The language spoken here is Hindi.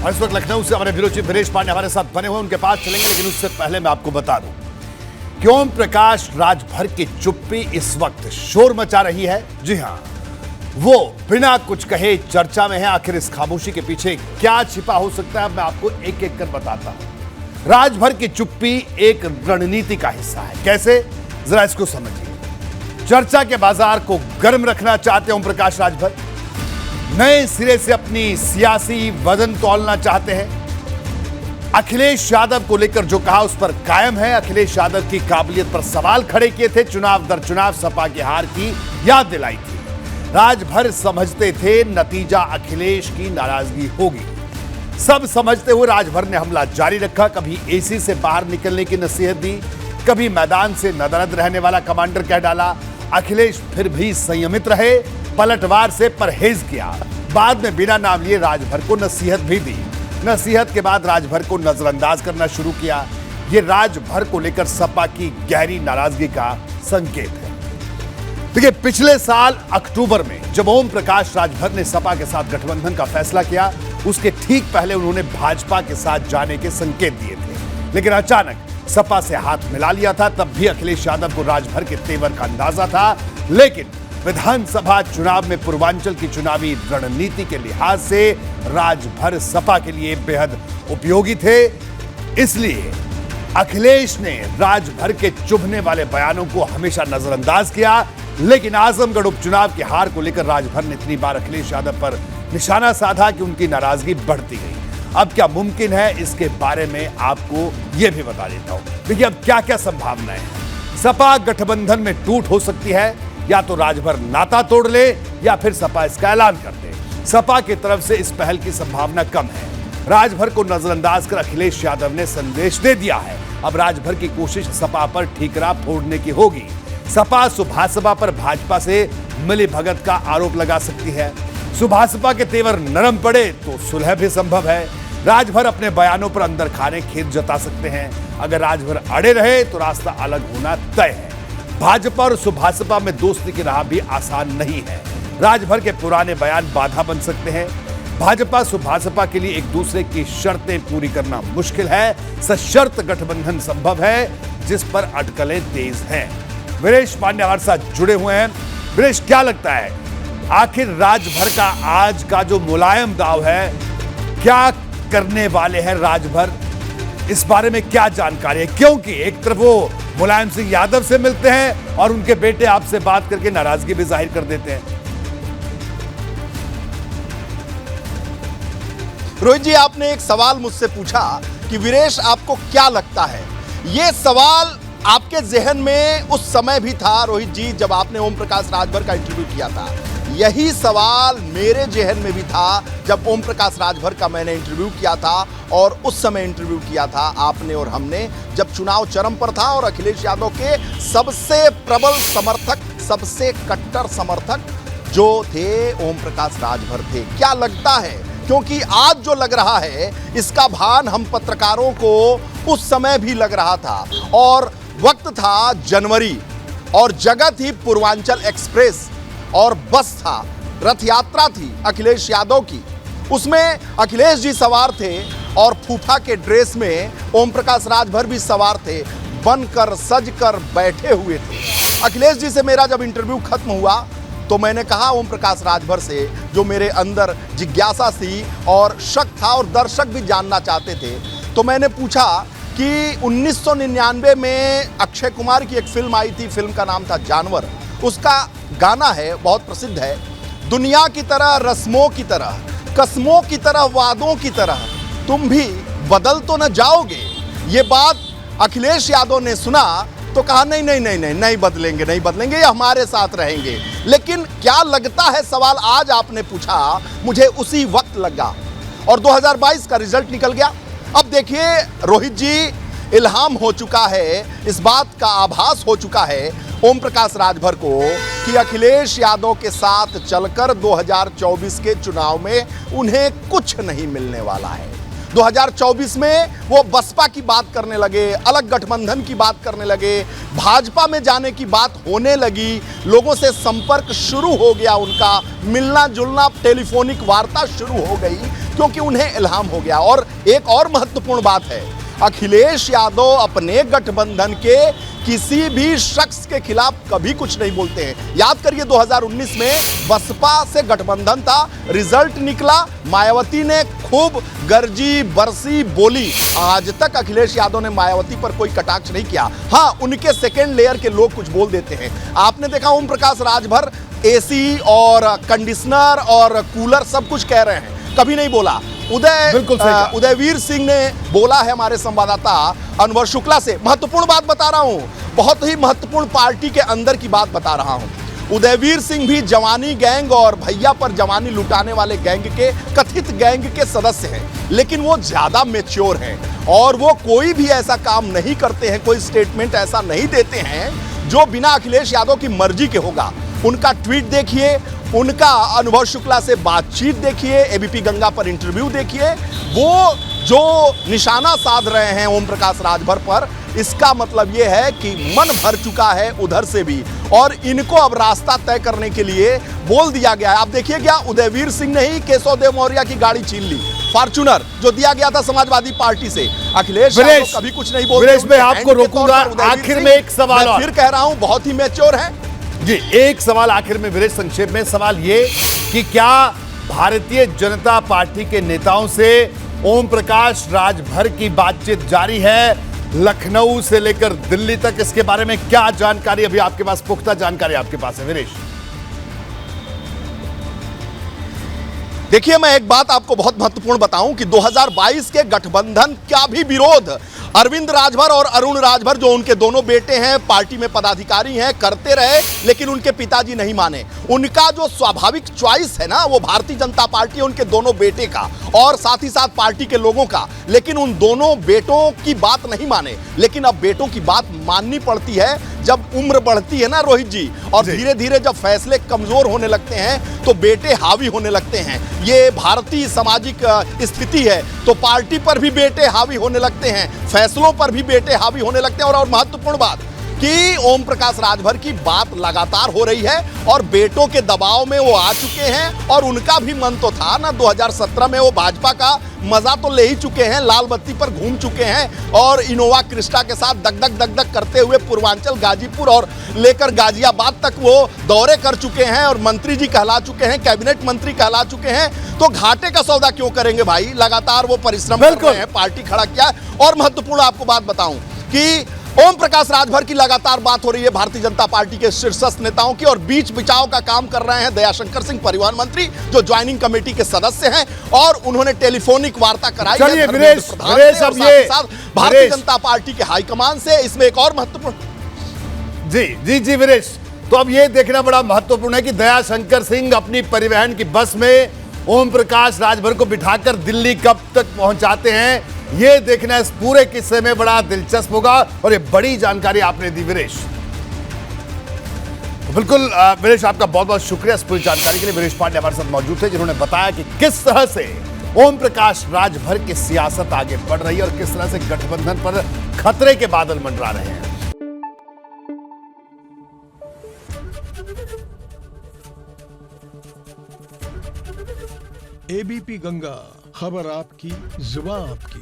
और इस वक्त लखनऊ से हमारे ब्यूरो चीफ वीरेश पांडे हमारे साथ बने हुए, उनके पास चलेंगे, लेकिन उससे पहले मैं आपको बता दूं कि ओम प्रकाश राजभर की चुप्पी इस वक्त शोर मचा रही है। जी हां, वो बिना कुछ कहे चर्चा में है। आखिर इस खामोशी के पीछे क्या छिपा हो सकता है, मैं आपको एक एक कर बताता हूं। राजभर की चुप्पी एक रणनीति का हिस्सा है। कैसे, जरा इसको समझिए। चर्चा के बाजार को गर्म रखना चाहते ओम प्रकाश राजभर, नए सिरे से अपनी सियासी वजन तौलना चाहते हैं। अखिलेश यादव को लेकर जो कहा उस पर कायम है। अखिलेश यादव की काबिलियत पर सवाल खड़े किए थे, चुनाव दर चुनाव सपा की हार की याद दिलाई थी। राजभर समझते थे नतीजा अखिलेश की नाराजगी होगी। सब समझते हुए राजभर ने हमला जारी रखा। कभी एसी से बाहर निकलने की नसीहत दी, कभी मैदान से नदारद रहने वाला कमांडर कह डाला। अखिलेश फिर भी संयमित रहे, पलटवार से परहेज किया। बाद में बिना नाम लिए राजभर को नसीहत भी दी। नसीहत के बाद राजभर को नजरअंदाज करना शुरू किया। यह राजभर को लेकर सपा की गहरी नाराजगी का संकेत है। देखिए, पिछले साल अक्टूबर में जब ओम प्रकाश राजभर ने सपा के साथ गठबंधन का फैसला किया, उसके ठीक पहले उन्होंने भाजपा के साथ जाने के संकेत दिए थे, लेकिन अचानक सपा से हाथ मिला लिया था। तब भी अखिलेश यादव को राजभर के तेवर का अंदाजा था, लेकिन विधानसभा चुनाव में पूर्वांचल की चुनावी रणनीति के लिहाज से राजभर सपा के लिए बेहद उपयोगी थे। इसलिए अखिलेश ने राजभर के चुभने वाले बयानों को हमेशा नजरअंदाज किया। लेकिन आजमगढ़ उपचुनाव की हार को लेकर राजभर ने इतनी बार अखिलेश यादव पर निशाना साधा कि उनकी नाराजगी बढ़ती गई। अब क्या मुमकिन है, इसके बारे में आपको यह भी बता देता हूं। देखिए, अब क्या क्या संभावनाएं हैं। सपा गठबंधन में टूट हो सकती है, या तो राजभर नाता तोड़ ले या फिर सपा इसका ऐलान कर दे। सपा की तरफ से इस पहल की संभावना कम है। राजभर को नजरअंदाज कर अखिलेश यादव ने संदेश दे दिया है। अब राजभर की कोशिश सपा पर ठीकरा फोड़ने की होगी। सपा सुभाषपा पर भाजपा से मिलीभगत का आरोप लगा सकती है। सुभाषपा के तेवर नरम पड़े तो सुलह भी संभव है। राजभर अपने बयानों पर अंदर खाने खेत जता सकते हैं। अगर राजभर अड़े रहे तो रास्ता अलग होना तय है। भाजपा और सुभाषपा में दोस्ती की राह भी आसान नहीं है। राजभर के पुराने बयान बाधा बन सकते हैं। भाजपा सुभाषपा के लिए एक दूसरे की शर्तें पूरी करना मुश्किल है। सशर्त गठबंधन संभव है, जिस पर अटकलें तेज हैं। वीरेश पांडे हमारे साथ जुड़े हुए हैं। वीरेश, क्या लगता है आखिर राजभर का आज का जो मुलायम दाव है, क्या करने वाले हैं राजभर? इस बारे में क्या जानकारी है? क्योंकि एक तरफ वो मुलायम सिंह यादव से मिलते हैं और उनके बेटे आपसे बात करके नाराजगी भी जाहिर कर देते हैं। रोहित जी, आपने एक सवाल मुझसे पूछा कि वीरेश आपको क्या लगता है। यह सवाल आपके जहन में उस समय भी था रोहित जी, जब आपने ओम प्रकाश राजभर का इंटरव्यू किया था। यही सवाल मेरे जहन में भी था जब ओम प्रकाश राजभर का मैंने इंटरव्यू किया था। और उस समय इंटरव्यू किया था आपने और हमने, जब चुनाव चरम पर था और अखिलेश यादव के सबसे प्रबल समर्थक, सबसे कट्टर समर्थक जो थे ओम प्रकाश राजभर थे। क्या लगता है, क्योंकि आज जो लग रहा है इसका भान हम पत्रकारों को उस समय भी लग रहा था। और वक्त था जनवरी और जगह थी पूर्वांचल एक्सप्रेस और बस था, रथ यात्रा थी अखिलेश यादव की। उसमें अखिलेश जी सवार थे और फूफा के ड्रेस में ओम प्रकाश राजभर भी सवार थे, बनकर सजकर बैठे हुए थे। अखिलेश जी से मेरा जब इंटरव्यू खत्म हुआ तो मैंने कहा ओम प्रकाश राजभर से, जो मेरे अंदर जिज्ञासा थी और शक था और दर्शक भी जानना चाहते थे, तो मैंने पूछा कि 1999 में अक्षय कुमार की एक फिल्म आई थी, फिल्म का नाम था जानवर। उसका गाना है, बहुत प्रसिद्ध है, दुनिया की तरह, रस्मों की तरह, कस्मों की तरह, वादों की तरह तुम भी बदल तो न जाओगे। ये बात अखिलेश यादव ने सुना तो कहा नहीं नहीं नहीं नहीं नहीं बदलेंगे, नहीं बदलेंगे, ये हमारे साथ रहेंगे। लेकिन क्या लगता है, सवाल आज आपने पूछा, मुझे उसी वक्त लगा और 2022 का रिजल्ट निकल गया। अब देखिए रोहित जी, इल्हाम हो चुका है, इस बात का आभास हो चुका है ओम प्रकाश राजभर को कि अखिलेश यादव के साथ चलकर 2024 के चुनाव में उन्हें कुछ नहीं मिलने वाला है। 2024 में वो बसपा की बात करने लगे, अलग गठबंधन की बात करने लगे, भाजपा में जाने की बात होने लगी, लोगों से संपर्क शुरू हो गया, उनका मिलना जुलना, टेलीफोनिक वार्ता शुरू हो गई। क्योंकि उन्हें इल्हाम हो गया। और एक और महत्वपूर्ण बात है, अखिलेश यादव अपने गठबंधन के किसी भी शख्स के खिलाफ कभी कुछ नहीं बोलते हैं। याद करिए 2019 में बसपा से गठबंधन था, रिजल्ट निकला, मायावती ने खूब गर्जी बरसी बोली। आज तक अखिलेश यादव ने मायावती पर कोई कटाक्ष नहीं किया। हाँ, उनके सेकेंड लेयर के लोग कुछ बोल देते हैं। आपने देखा ओम प्रकाश राजभर एसी और कंडीशनर और कूलर सब कुछ कह रहे हैं, कभी नहीं बोला। उदयवीर सिंह ने बोला है हमारे संवाददाता अनवर शुक्ला से। महत्वपूर्ण बात बता रहा हूं, बहुत ही महत्वपूर्ण पार्टी के अंदर की बात बता रहा हूं। उदयवीर सिंह भी जवानी गैंग और भैया पर जवानी लुटाने वाले गैंग के, कथित गैंग के सदस्य हैं, लेकिन वो ज्यादा मैच्योर हैं और वो कोई भी ऐसा काम नहीं करते हैं, कोई स्टेटमेंट ऐसा नहीं देते हैं जो बिना अखिलेश यादव की मर्जी के होगा। उनका ट्वीट देखिए, उनका अनुभव शुक्ला से बातचीत देखिए, एबीपी गंगा पर इंटरव्यू देखिए, वो जो निशाना साध रहे हैं ओम प्रकाश राजभर पर, इसका मतलब यह है कि मन भर चुका है उधर से भी और इनको अब रास्ता तय करने के लिए बोल दिया गया है। आप देखिए, क्या उदयवीर सिंह ने ही केशव देव मौर्य की गाड़ी छीन ली, फॉर्च्यूनर जो दिया गया था समाजवादी पार्टी से। अखिलेश यादव कभी कुछ नहीं बोलते। मैं आपको रोकूंगा, आखिर में एक सवाल और फिर कह रहा हूं, बहुत ही मैच्योर है जी। एक सवाल आखिर में वीरेश, संक्षेप में सवाल ये कि क्या भारतीय जनता पार्टी के नेताओं से ओम प्रकाश राजभर की बातचीत जारी है, लखनऊ से लेकर दिल्ली तक? इसके बारे में क्या जानकारी अभी आपके पास, पुख्ता जानकारी आपके पास है वीरेश? देखिए, मैं एक बात आपको बहुत महत्वपूर्ण बताऊं कि 2022 के गठबंधन का भी विरोध अरविंद राजभर और अरुण राजभर, जो उनके दोनों बेटे हैं, पार्टी में पदाधिकारी हैं, करते रहे, लेकिन उनके पिताजी नहीं माने। उनका जो स्वाभाविक चॉइस है ना, वो भारतीय जनता पार्टी है, उनके दोनों बेटे का और साथ ही साथ पार्टी के लोगों का, लेकिन उन दोनों बेटों की बात नहीं माने। लेकिन अब बेटों की बात माननी पड़ती है जब उम्र बढ़ती है ना रोहित जी, और धीरे धीरे जब फैसले कमजोर होने लगते हैं तो बेटे हावी होने लगते हैं। ये भारतीय सामाजिक स्थिति है, तो पार्टी पर भी बेटे हावी होने लगते हैं, फैसलों पर भी बेटे हावी होने लगते हैं। और महत्वपूर्ण बात कि ओम प्रकाश राजभर की बात लगातार हो रही है और बेटों के दबाव में वो आ चुके हैं। और उनका भी मन तो था ना, 2017 में वो भाजपा का मजा तो ले ही चुके हैं, लाल बत्ती पर घूम चुके हैं और इनोवा क्रिस्टा के साथ दगदग करते हुए पूर्वांचल, गाजीपुर और लेकर गाजियाबाद तक वो दौरे कर चुके हैं और मंत्री जी कहला चुके हैं, कैबिनेट मंत्री कहला चुके हैं। तो घाटे का सौदा क्यों करेंगे भाई? लगातार वो परिश्रम कर रहे हैं, पार्टी खड़ा किया। और महत्वपूर्ण आपको बात बताऊं कि ओम प्रकाश राजभर की लगातार बात हो रही है भारतीय जनता पार्टी के शीर्षस्थ नेताओं की, और बीच बिचाव का काम कर रहे हैं दयाशंकर सिंह, परिवहन मंत्री, जो ज्वाइनिंग कमेटी के सदस्य हैं, और उन्होंने टेलीफोनिक वार्ता कराई है भारतीय जनता पार्टी के हाईकमान से। इसमें एक और महत्वपूर्ण जी वीरेश, तो अब ये देखना बड़ा महत्वपूर्ण है कि दयाशंकर सिंह अपनी परिवहन की बस में ओम प्रकाश राजभर को बिठाकर दिल्ली कब तक पहुंचाते हैं, ये देखना इस पूरे किस्से में बड़ा दिलचस्प होगा। और ये बड़ी जानकारी आपने दी वीरेश। बिल्कुल वीरेश, आपका बहुत बहुत शुक्रिया इस पूरी जानकारी के लिए। वीरेश पांडे हमारे साथ मौजूद थे, जिन्होंने बताया कि किस तरह से ओम प्रकाश राजभर की सियासत आगे बढ़ रही है और किस तरह से गठबंधन पर खतरे के बादल मंडरा रहे हैं। एबीपी गंगा, खबर आपकी, जुबान आपकी।